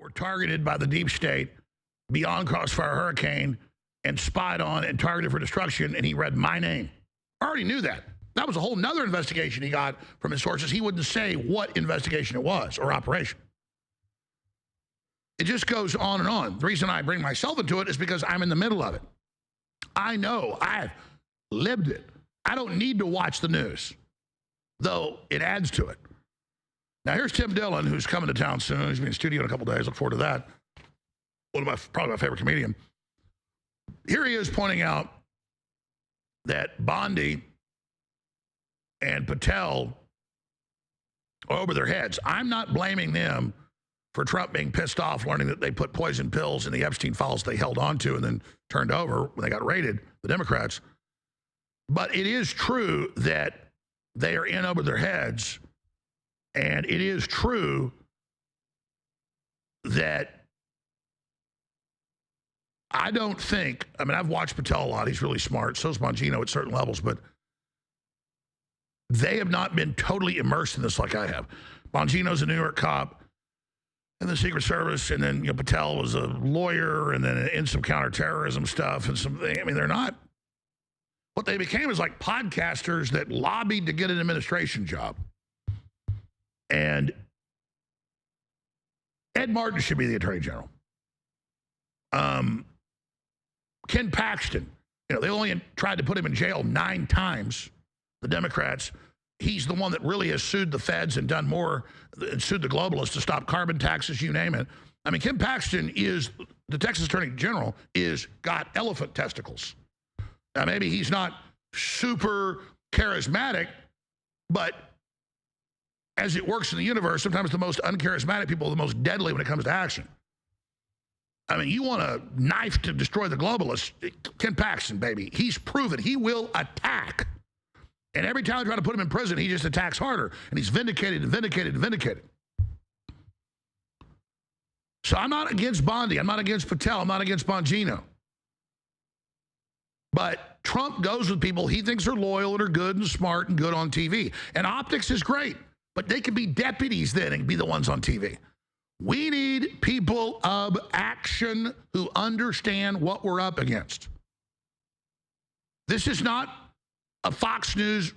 were targeted by the deep state beyond Crossfire Hurricane and spied on and targeted for destruction, and he read my name. I already knew that. That was a whole nother investigation he got from his sources. He wouldn't say what investigation it was or operation. It just goes on and on. The reason I bring myself into it is because I'm in the middle of it. I know. I've lived it. I don't need to watch the news, though it adds to it. Now, here's Tim Dillon, who's coming to town soon. He's been in studio in a couple days. Look forward to that. Probably my favorite comedian. Here he is pointing out that Bondi and Patel are over their heads. I'm not blaming them for Trump being pissed off learning that they put poison pills in the Epstein files they held on to and then turned over when they got raided, the Democrats. But it is true that they are in over their heads, and it is true that I don't think, I mean, I've watched Patel a lot. He's really smart. So is Bongino at certain levels, but they have not been totally immersed in this like I have. Bongino's a New York cop in the Secret Service, and then Patel was a lawyer, and then in some counterterrorism stuff and some. I mean, they're not. What they became is like podcasters that lobbied to get an administration job. And Ed Martin should be the Attorney General. Ken Paxton, they only tried to put him in jail 9 times, the Democrats. He's the one that really has sued the feds and done more, and sued the globalists to stop carbon taxes, you name it. I mean, Ken Paxton is, the Texas Attorney General, got elephant testicles. Now, maybe he's not super charismatic, but as it works in the universe, sometimes the most uncharismatic people are the most deadly when it comes to action. I mean, you want a knife to destroy the globalists, Ken Paxton, baby. He's proven he will attack. And every time they try to put him in prison, he just attacks harder. And he's vindicated and vindicated and vindicated. So I'm not against Bondi. I'm not against Patel. I'm not against Bongino. But Trump goes with people he thinks are loyal and are good and smart and good on TV. And optics is great. But they could be deputies then and be the ones on TV. We need people of action who understand what we're up against. This is not a Fox News,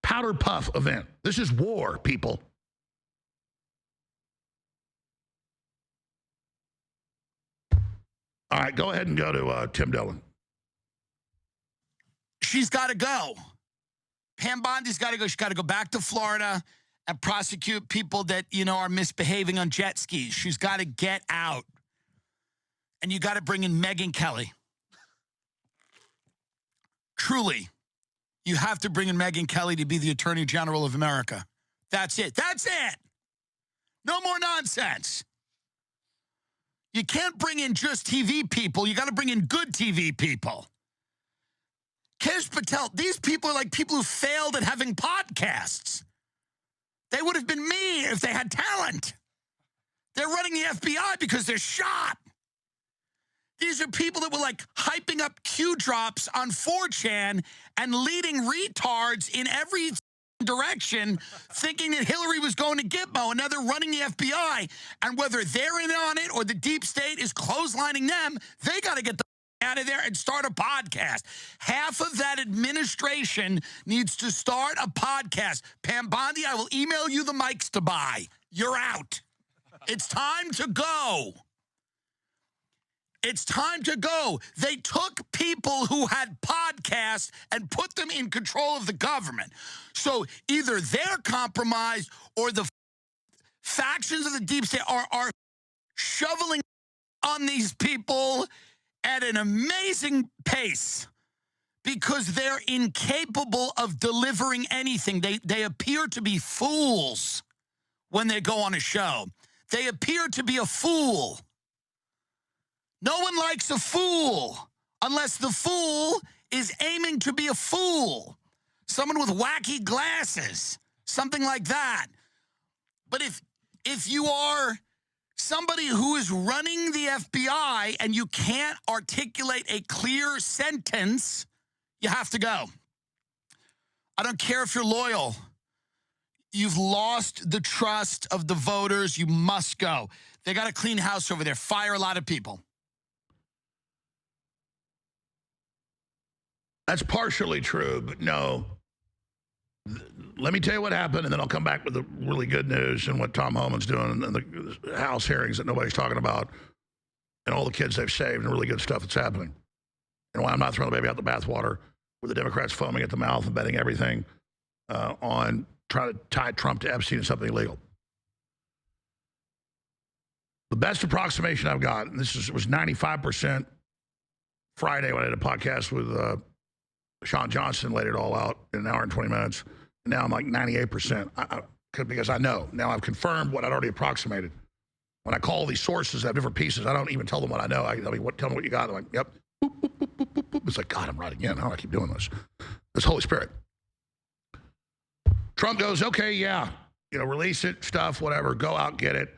powder puff event. This is war, people. All right, go ahead and go to Tim Dillon. She's got to go. Pam Bondi's got to go. She's got to go back to Florida and prosecute people that, are misbehaving on jet skis. She's got to get out. And you got to bring in Megyn Kelly. Truly, you have to bring in Megyn Kelly to be the Attorney General of America. That's it. That's it. No more nonsense. You can't bring in just TV people. You got to bring in good TV people. Kesh Patel, these people are like people who failed at having podcasts. They would have been me if they had talent. They're running the FBI because they're shot. These are people that were like hyping up Q drops on 4chan and leading retards in every direction, thinking that Hillary was going to Gitmo, and now they're running the FBI. And whether they're in on it or the deep state is clotheslining them, they got to get the out of there and start a podcast. Half of that administration needs to start a podcast. Pam Bondi, I will email you the mics to buy. You're out. It's time to go. It's time to go. They took people who had podcasts and put them in control of the government. So either they're compromised or the factions of the deep state are shoveling on these people at an amazing pace because they're incapable of delivering anything. They appear to be fools when they go on a show. They appear to be a fool. No one likes a fool unless the fool is aiming to be a fool. Someone with wacky glasses, something like that. But if you are somebody who is running the FBI and you can't articulate a clear sentence, you have to go. I don't care if you're loyal. You've lost the trust of the voters. You must go. They got a clean house over there. Fire a lot of people. That's partially true, but no. Let me tell you what happened, and then I'll come back with the really good news and what Tom Homan's doing and the House hearings that nobody's talking about and all the kids they've saved and really good stuff that's happening. And why I'm not throwing the baby out the bathwater with the Democrats foaming at the mouth and betting everything on trying to tie Trump to Epstein and something illegal. The best approximation I've got, and this was 95% Friday when I did a podcast with Sean Johnson, laid it all out in an hour and 20 minutes. Now I'm like 98% because I know. Now I've confirmed what I'd already approximated. When I call these sources that have different pieces, I don't even tell them what I know. I mean, tell me what you got. I'm like, yep. Boop, boop, boop, boop, boop, boop. It's like, God, I'm right again. How do I keep doing this? This Holy Spirit. Trump goes, okay, yeah, release it, stuff, whatever. Go out, get it.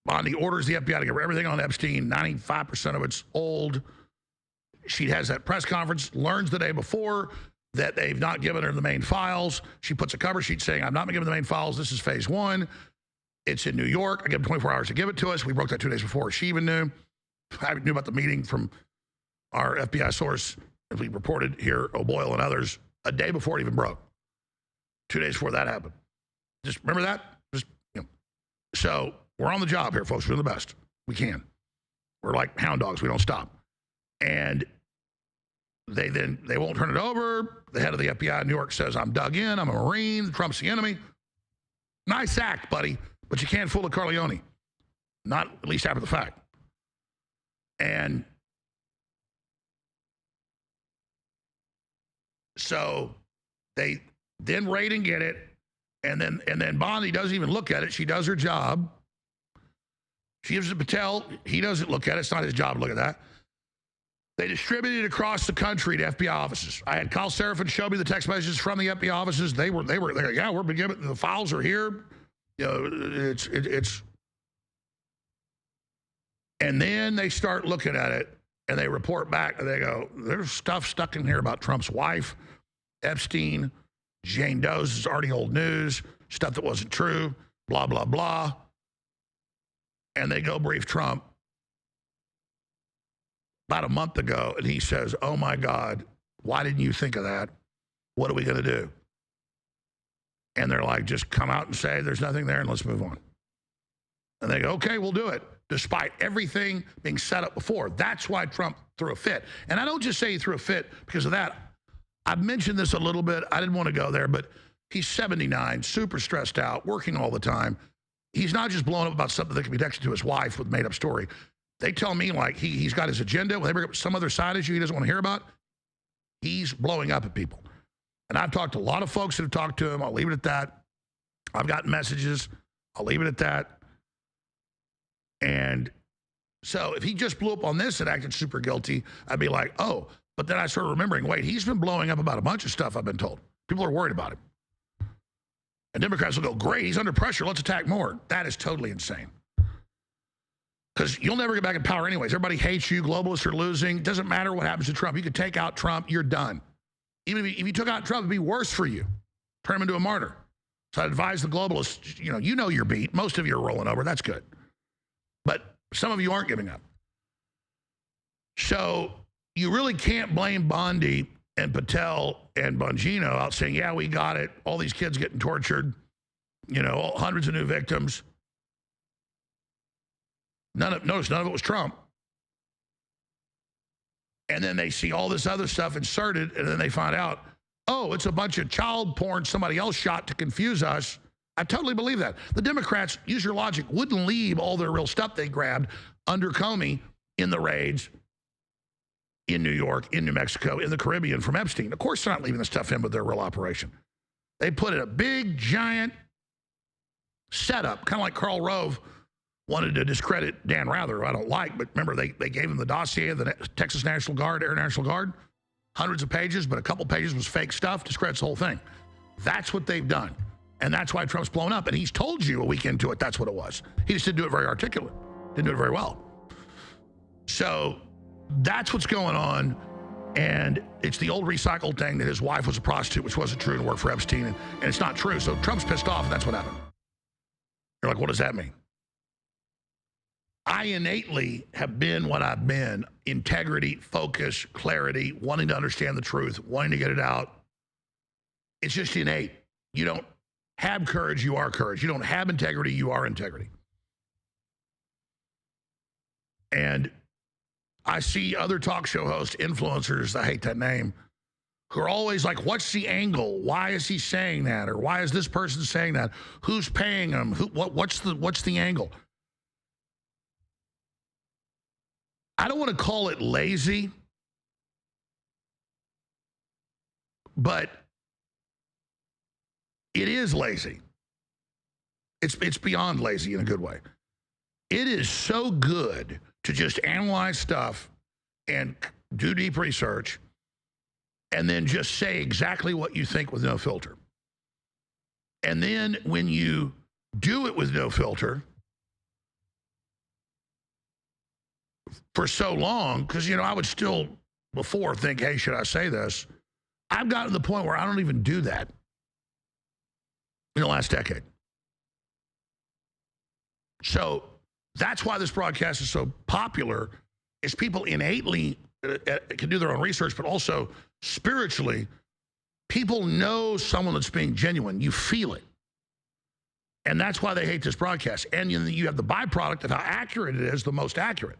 Bondi orders the FBI to get everything on Epstein. 95% of it's old. She has that press conference, learns the day before that they've not given her the main files. She puts a cover sheet saying, I'm not given the main files. This is phase one. It's in New York. I give them 24 hours to give it to us. We broke that 2 days before. She even knew. I knew about the meeting from our FBI source, as we reported here, O'Boyle and others, a day before it even broke. 2 days before that happened. Just remember that? So we're on the job here, folks. We're doing the best we can. We're like hound dogs. We don't stop. And they won't turn it over. The head of the FBI in New York says, I'm dug in. I'm a Marine. Trump's the enemy. Nice act, buddy. But you can't fool a Corleone. Not at least after the fact. And so they then raid and get it. And then Bondi doesn't even look at it. She does her job. She gives it to Patel. He doesn't look at it. It's not his job to look at that. They distributed it across the country to FBI offices. I had Kyle Seraphin show me the text messages from the FBI offices. They were yeah, we're beginning. The files are here. It's. And then they start looking at it and they report back and they go, there's stuff stuck in here about Trump's wife, Epstein, Jane Doe's is already old news, stuff that wasn't true, blah, blah, blah. And they go brief Trump about a month ago, and he says, oh, my God, why didn't you think of that? What are we going to do? And they're like, just come out and say there's nothing there and let's move on. And they go, okay, we'll do it, despite everything being set up before. That's why Trump threw a fit. And I don't just say he threw a fit because of that. I've mentioned this a little bit. I didn't want to go there, but he's 79, super stressed out, working all the time. He's not just blowing up about something that can be texted to his wife with a made-up story. They tell me like he's got his agenda. When they bring up some other side issue he doesn't want to hear about, he's blowing up at people. And I've talked to a lot of folks that have talked to him. I'll leave it at that. I've gotten messages. I'll leave it at that. And so if he just blew up on this and acted super guilty, I'd be like, oh. But then I started remembering, wait, he's been blowing up about a bunch of stuff, I've been told. People are worried about him. And Democrats will go, great, he's under pressure, let's attack more. That is totally insane. Because you'll never get back in power anyways. Everybody hates you, globalists are losing. It doesn't matter what happens to Trump. You could take out Trump, you're done. Even if you took out Trump, it'd be worse for you. Turn him into a martyr. So I advise the globalists, you know your beat. Most of you are rolling over, that's good. But some of you aren't giving up. So you really can't blame Bondi and Patel and Bongino out saying, yeah, we got it. All these kids getting tortured, hundreds of new victims. Notice none of it was Trump. And then they see all this other stuff inserted, and then they find out, oh, it's a bunch of child porn somebody else shot to confuse us. I totally believe that. The Democrats, use your logic, wouldn't leave all their real stuff they grabbed under Comey in the raids in New York, in New Mexico, in the Caribbean from Epstein. Of course they're not leaving the stuff in with their real operation. They put in a big, giant setup, kind of like Karl Rove wanted to discredit Dan Rather, who I don't like, but remember they gave him the dossier of the Texas National Guard, Air National Guard, hundreds of pages, but a couple pages was fake stuff, discredits the whole thing. That's what they've done. And that's why Trump's blown up. And he's told you a week into it that's what it was. He just didn't do it very articulate, didn't do it very well. So that's what's going on. And it's the old recycled thing that his wife was a prostitute, which wasn't true and worked for Epstein. And it's not true. So Trump's pissed off, and that's what happened. You're like, what does that mean? I innately have been what I've been: integrity, focus, clarity, wanting to understand the truth, wanting to get it out. It's just innate. You don't have courage, you are courage. You don't have integrity, you are integrity. And I see other talk show hosts, influencers, I hate that name, who are always like, what's the angle? Why is he saying that? Or why is this person saying that? Who's paying him? What's the angle? I don't want to call it lazy, but it is lazy. It's beyond lazy in a good way. It is so good to just analyze stuff and do deep research and then just say exactly what you think with no filter. And then when you do it with no filter for so long, because, I would still before think, hey, should I say this? I've gotten to the point where I don't even do that in the last decade. So that's why this broadcast is so popular, is people innately can do their own research, but also spiritually, people know someone that's being genuine. You feel it. And that's why they hate this broadcast. And you have the byproduct of how accurate it is, the most accurate.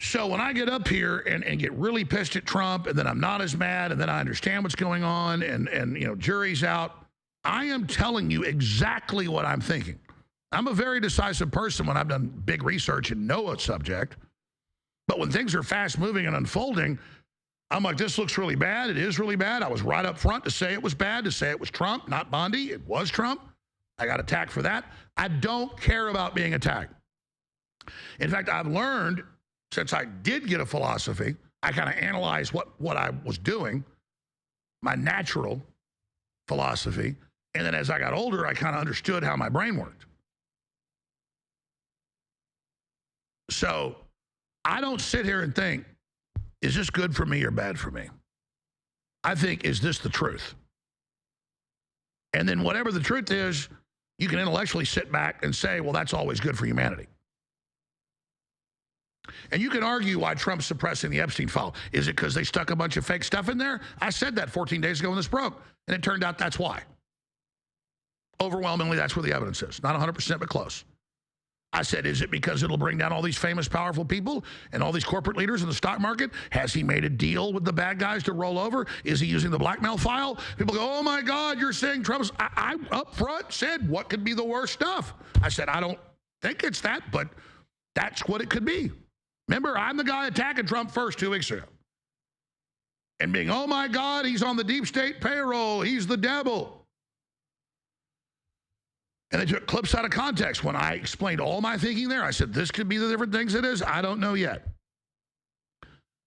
So when I get up here and get really pissed at Trump, and then I'm not as mad, and then I understand what's going on, and jury's out, I am telling you exactly what I'm thinking. I'm a very decisive person when I've done big research and know a subject. But when things are fast moving and unfolding, I'm like, this looks really bad. It is really bad. I was right up front to say it was bad, to say it was Trump, not Bondi. It was Trump. I got attacked for that. I don't care about being attacked. In fact, I've learned, since I did get a philosophy, I kind of analyzed what I was doing, my natural philosophy. And then as I got older, I kind of understood how my brain worked. So I don't sit here and think, is this good for me or bad for me? I think, is this the truth? And then whatever the truth is, you can intellectually sit back and say, well, that's always good for humanity. And you can argue why Trump's suppressing the Epstein file. Is it because they stuck a bunch of fake stuff in there? I said that 14 days ago when this broke, and it turned out that's why. Overwhelmingly, that's where the evidence is. Not 100%, but close. I said, is it because it'll bring down all these famous, powerful people and all these corporate leaders in the stock market? Has he made a deal with the bad guys to roll over? Is he using the blackmail file? People go, oh my God, you're saying Trump's... I up front said, what could be the worst stuff? I said, I don't think it's that, but that's what it could be. Remember, I'm the guy attacking Trump first 2 weeks ago. And being, oh my God, he's on the deep state payroll. He's the devil. And they took clips out of context. When I explained all my thinking there, I said, this could be the different things it is. I don't know yet.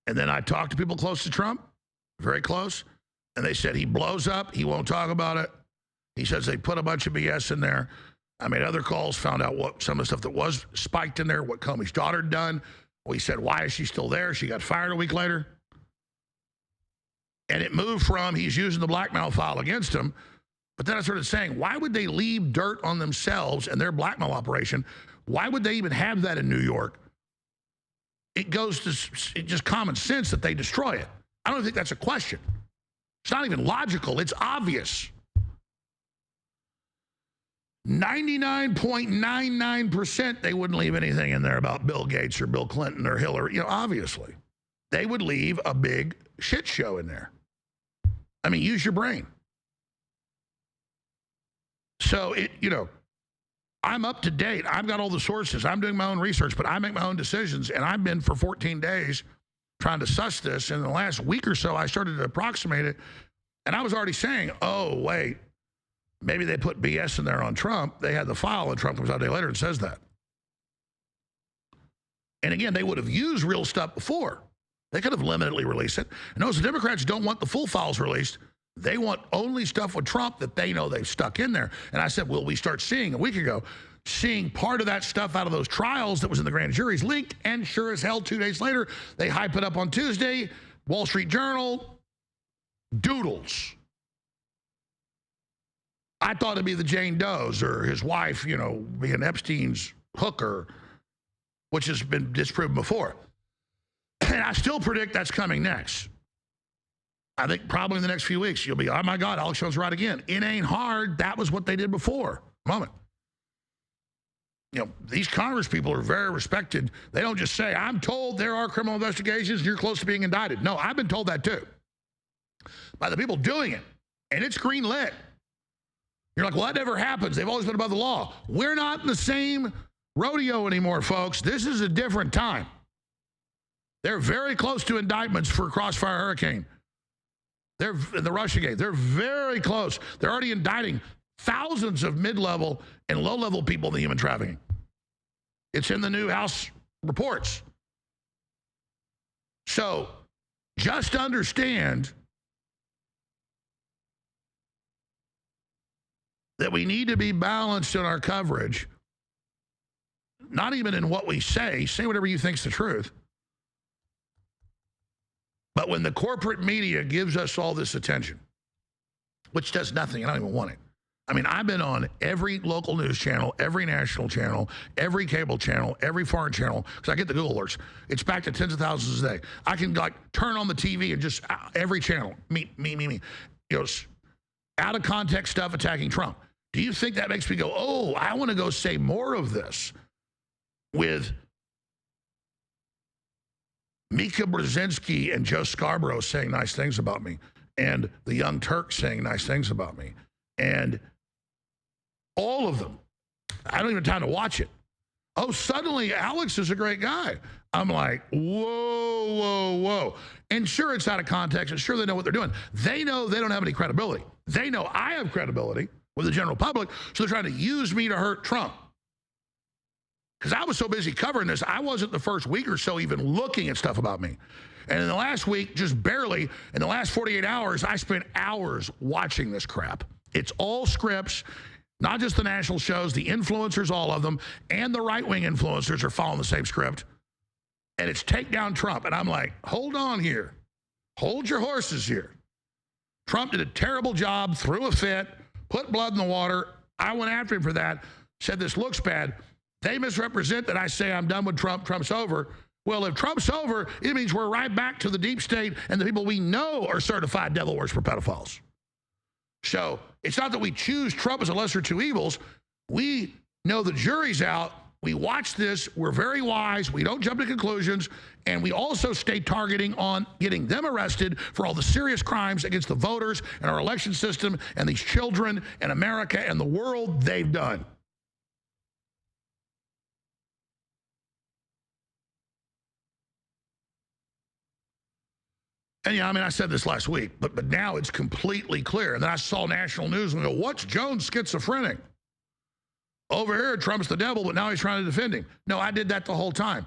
And then I talked to people close to Trump, very close, and they said he blows up. He won't talk about it. He says they put a bunch of BS in there. I made other calls, found out what some of the stuff that was spiked in there, what Comey's daughter had done. We said, why is she still there? She got fired a week later. And it moved from he's using the blackmail file against him. But then I started saying, why would they leave dirt on themselves and their blackmail operation? Why would they even have that in New York? It goes to just common sense that they destroy it. I don't think that's a question. It's not even logical. It's obvious. 99.99% they wouldn't leave anything in there about Bill Gates or Bill Clinton or Hillary. Obviously. They would leave a big shit show in there. I mean, use your brain. So, I'm up to date. I've got all the sources. I'm doing my own research, but I make my own decisions. And I've been for 14 days trying to suss this. And in the last week or so, I started to approximate it. And I was already saying, oh, wait, maybe they put BS in there on Trump. They had the file, and Trump comes out a day later and says that. And again, they would have used real stuff before. They could have limitedly released it. And notice the Democrats don't want the full files released. They want only stuff with Trump that they know they've stuck in there. And I said, well, we start seeing a week ago, seeing part of that stuff out of those trials that was in the grand juries leaked. And sure as hell, 2 days later, they hype it up on Tuesday. Wall Street Journal, doodles. I thought it'd be the Jane Does or his wife, being Epstein's hooker, which has been disproven before. And I still predict that's coming next. I think probably in the next few weeks, you'll be, oh my God, Alex Jones right again. It ain't hard. That was what they did before. Moment. These Congress people are very respected. They don't just say, I'm told there are criminal investigations and you're close to being indicted. No, I've been told that too. By the people doing it. And it's green lit. You're like, well, that never happens. They've always been above the law. We're not in the same rodeo anymore, folks. This is a different time. They're very close to indictments for Crossfire Hurricane. They're the Russiagate. They're very close. They're already indicting thousands of mid-level and low-level people in the human trafficking. It's in the new House reports. So just understand that we need to be balanced in our coverage, not even in what we say whatever you think's the truth. But when the corporate media gives us all this attention, which does nothing, I don't even want it. I mean, I've been on every local news channel, every national channel, every cable channel, every foreign channel, because I get the Google alerts. It's back to tens of thousands a day. I can turn on the TV and just every channel, me. Out of context stuff attacking Trump. Do you think that makes me go, oh, I want to go say more of this with Mika Brzezinski and Joe Scarborough saying nice things about me, and the Young Turks saying nice things about me, and all of them. I don't even have time to watch it. Oh, suddenly Alex is a great guy. I'm like, whoa. And sure, it's out of context, and sure they know what they're doing. They know they don't have any credibility. They know I have credibility with the general public, so they're trying to use me to hurt Trump. Because I was so busy covering this, I wasn't the first week or so even looking at stuff about me. And in the last week, just barely, in the last 48 hours, I spent hours watching this crap. It's all scripts, not just the national shows, the influencers, all of them, and the right-wing influencers are following the same script. And it's take down Trump. And I'm like, hold on here. Hold your horses here. Trump did a terrible job, threw a fit, put blood in the water. I went after him for that, said this looks bad. They misrepresent that I say I'm done with Trump, Trump's over. Well, if Trump's over, it means we're right back to the deep state and the people we know are certified devil worshiper pedophiles. So it's not that we choose Trump as a lesser of two evils. We know the jury's out. We watch this. We're very wise. We don't jump to conclusions. And we also stay targeting on getting them arrested for all the serious crimes against the voters and our election system and these children and America and the world they've done. And yeah, I mean, I said this last week, but now it's completely clear. And then I saw national news and go, what's Jones schizophrenic? Over here, Trump's the devil, but now he's trying to defend him. No, I did that the whole time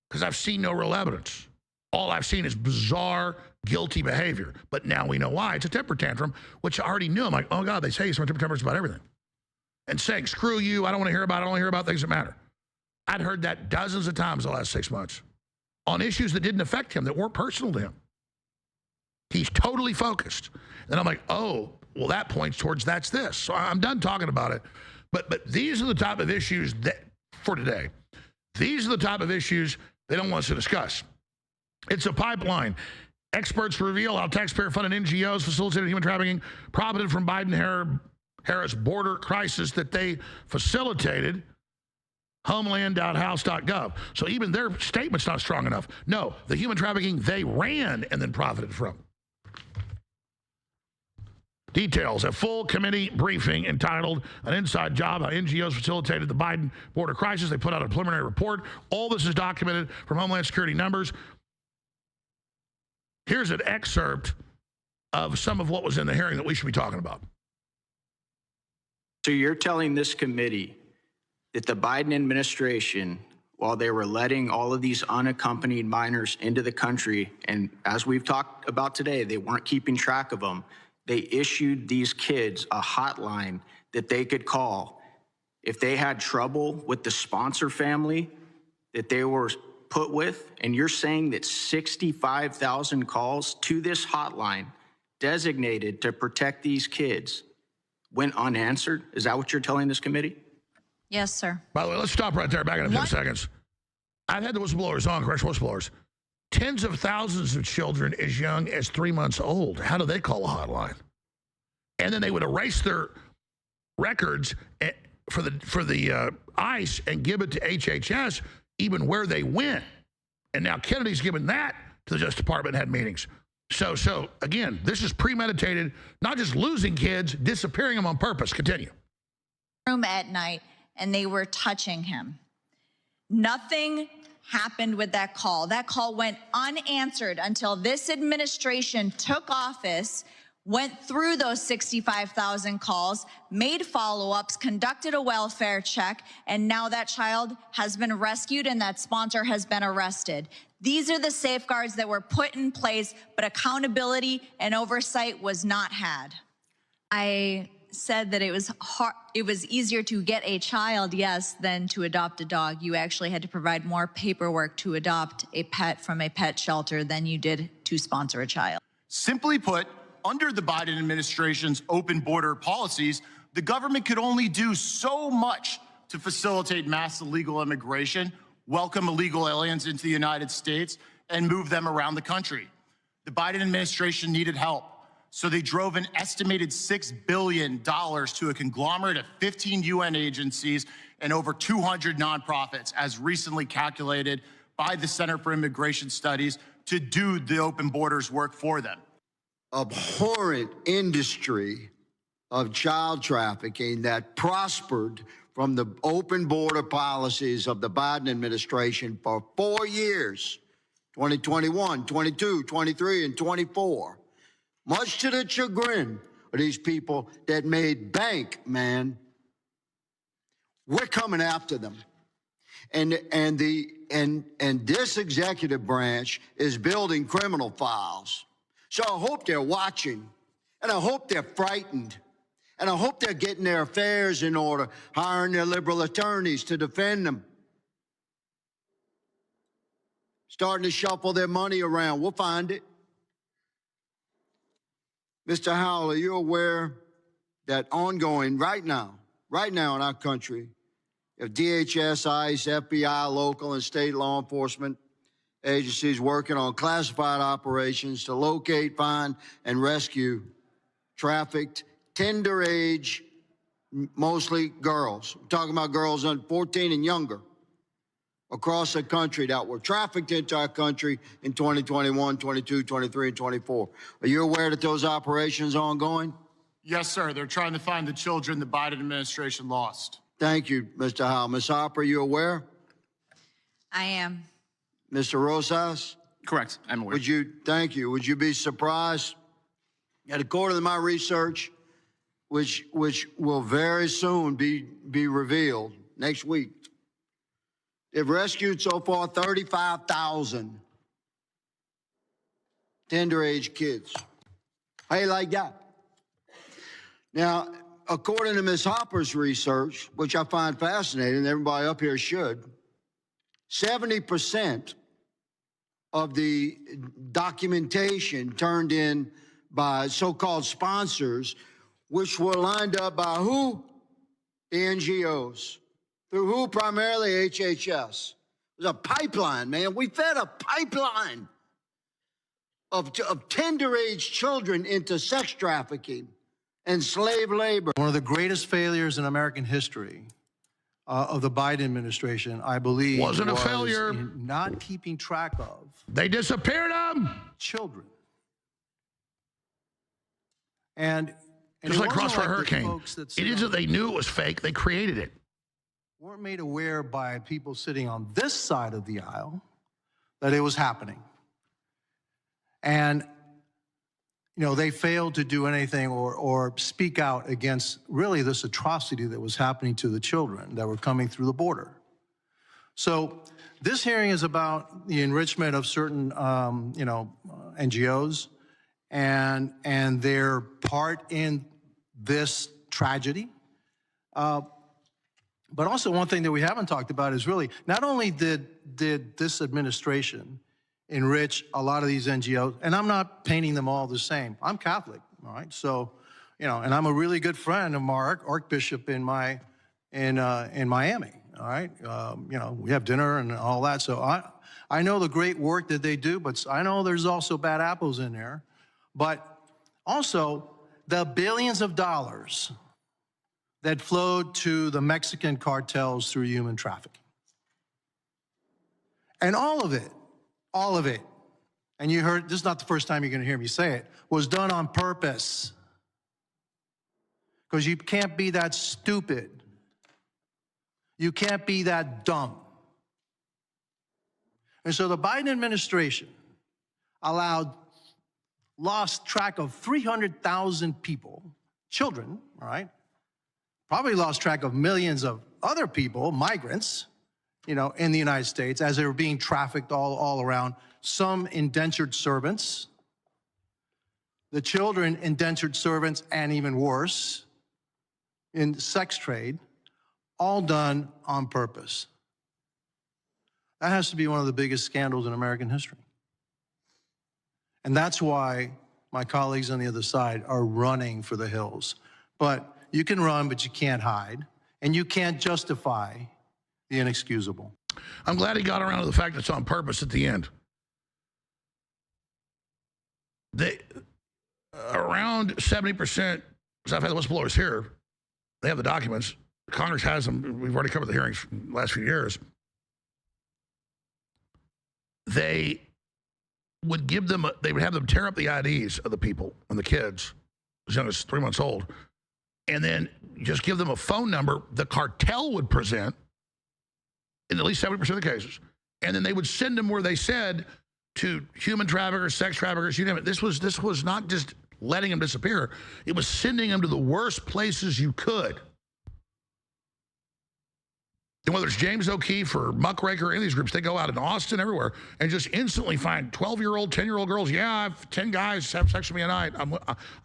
because I've seen no real evidence. All I've seen is bizarre, guilty behavior. But now we know why. It's a temper tantrum, which I already knew. I'm like, oh, God, they say he's temper tantrums about everything. And saying, screw you, I don't want to hear about it. I don't want to hear about things that matter. I'd heard that dozens of times the last 6 months on issues that didn't affect him, that weren't personal to him. He's totally focused. And I'm like, oh, well, that points towards that's this. So I'm done talking about it. But these are the type of issues that, for today, these are the type of issues they don't want us to discuss. It's a pipeline. Experts reveal how taxpayer-funded NGOs facilitated human trafficking, profited from Biden-Harris border crisis that they facilitated. Homeland.house.gov. So even their statement's not strong enough. No, the human trafficking they ran and then profited from. Details, a full committee briefing entitled An Inside Job, How NGOs Facilitated the Biden Border Crisis. They put out a preliminary report. All this is documented from Homeland Security numbers. Here's an excerpt of some of what was in the hearing that we should be talking about. So you're telling this committee that the Biden administration, while they were letting all of these unaccompanied minors into the country, and as we've talked about today, they weren't keeping track of them, they issued these kids a hotline that they could call if they had trouble with the sponsor family that they were put with. And you're saying that 65,000 calls to this hotline designated to protect these kids went unanswered? Is that what you're telling this committee? Yes, sir. By the way, let's stop right there. Back in 10 seconds. I've had the whistleblowers on, correctional whistleblowers. Tens of thousands of children as young as 3 months old. How do they call a hotline? And then they would erase their records for the ICE and give it to HHS, even where they went. And now Kennedy's given that to the Justice Department and had meetings. So again, this is premeditated, not just losing kids, disappearing them on purpose. Continue. Room at night, and they were touching him. Nothing happened with that call. That call went unanswered until this administration took office, went through those 65,000 calls, made follow-ups, conducted a welfare check, and now that child has been rescued and that sponsor has been arrested. These are the safeguards that were put in place, but accountability and oversight was not had. I said that it was easier to get a child, yes, than to adopt a dog. You actually had to provide more paperwork to adopt a pet from a pet shelter than you did to sponsor a child. Simply put, under the Biden administration's open border policies, the government could only do so much to facilitate mass illegal immigration, welcome illegal aliens into the United States, and move them around the country. The Biden administration needed help, so they drove an estimated $6 billion to a conglomerate of 15 UN agencies and over 200 nonprofits, as recently calculated by the Center for Immigration Studies, to do the open borders work for them. Abhorrent industry of child trafficking that prospered from the open border policies of the Biden administration for 4 years, 2021, 22, 23, and 24, much to the chagrin of these people that made bank, man. We're coming after them. And this executive branch is building criminal files. So I hope they're watching, and I hope they're frightened, and I hope they're getting their affairs in order, hiring their liberal attorneys to defend them, starting to shuffle their money around. We'll find it. Mr. Howell, are you aware that ongoing right now in our country, if DHS, ICE, FBI, local and state law enforcement agencies working on classified operations to locate, find, and rescue trafficked, tender age, mostly girls. We're talking about girls under 14 and younger across the country that were trafficked into our country in 2021, 22, 23, and 24. Are you aware that those operations are ongoing? Yes, sir. They're trying to find the children the Biden administration lost. Thank you, Mr. Howell. Ms. Hopper, are you aware? I am. Mr. Rosas? Correct. I'm aware. Thank you. Would you be surprised that according to my research, which will very soon be revealed next week, they've rescued so far 35,000 tender age kids. How you like that? Now, according to Ms. Hopper's research, which I find fascinating, everybody up here should, 70% of the documentation turned in by so-called sponsors, which were lined up by who? The NGOs. Through who? Primarily HHS. It was a pipeline, man. We fed a pipeline of tender age children into sex trafficking and slave labor. One of the greatest failures in American history of the Biden administration, I believe, Wasn't a was failure. in not keeping track of They disappeared them. children. And Just it like wasn't Crossfire the Hurricane. folks that sit It is on- that they knew it was fake. They created it. weren't made aware by people sitting on this side of the aisle that it was happening. And you know, they failed to do anything or speak out against really this atrocity that was happening to the children that were coming through the border. So this hearing is about the enrichment of certain, NGOs and their part in this tragedy. But also one thing that we haven't talked about is really, not only did this administration enrich a lot of these NGOs, and I'm not painting them all the same. I'm Catholic, all right? So, and I'm a really good friend of my Archbishop in Miami. All right, we have dinner and all that. So I know the great work that they do, but I know there's also bad apples in there. But also the billions of dollars that flowed to the Mexican cartels through human trafficking. And all of it, and you heard, this is not the first time you're going to hear me say it, was done on purpose. Because you can't be that stupid. You can't be that dumb. And so the Biden administration lost track of 300,000 people, children, all right? Probably lost track of millions of other people, migrants, in the United States as they were being trafficked all around. Some indentured servants, the children indentured servants, and even worse, in sex trade, all done on purpose. That has to be one of the biggest scandals in American history. And that's why my colleagues on the other side are running for the hills. But you can run, but you can't hide. And you can't justify the inexcusable. I'm glad he got around to the fact that it's on purpose at the end. Around 70%, because I've had the whistleblowers here, they have the documents. Congress has them. We've already covered the hearings from the last few years. They would have them tear up the IDs of the people and the kids, as young as 3 months old, and then just give them a phone number the cartel would present in at least 70% of the cases. And then they would send them where they said to human traffickers, sex traffickers, you name it. This was not just letting them disappear. It was sending them to the worst places you could. And whether it's James O'Keefe or Muckraker or any of these groups, they go out in Austin, everywhere, and just instantly find 12-year-old, 10-year-old girls. Yeah, I have 10 guys have sex with me a night.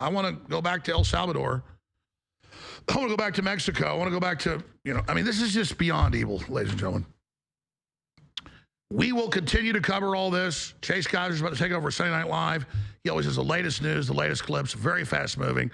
I want to go back to El Salvador. I want to go back to Mexico. I want to go back to, this is just beyond evil, ladies and gentlemen. We will continue to cover all this. Chase Geiser's about to take over Sunday Night Live. He always has the latest news, the latest clips, very fast moving.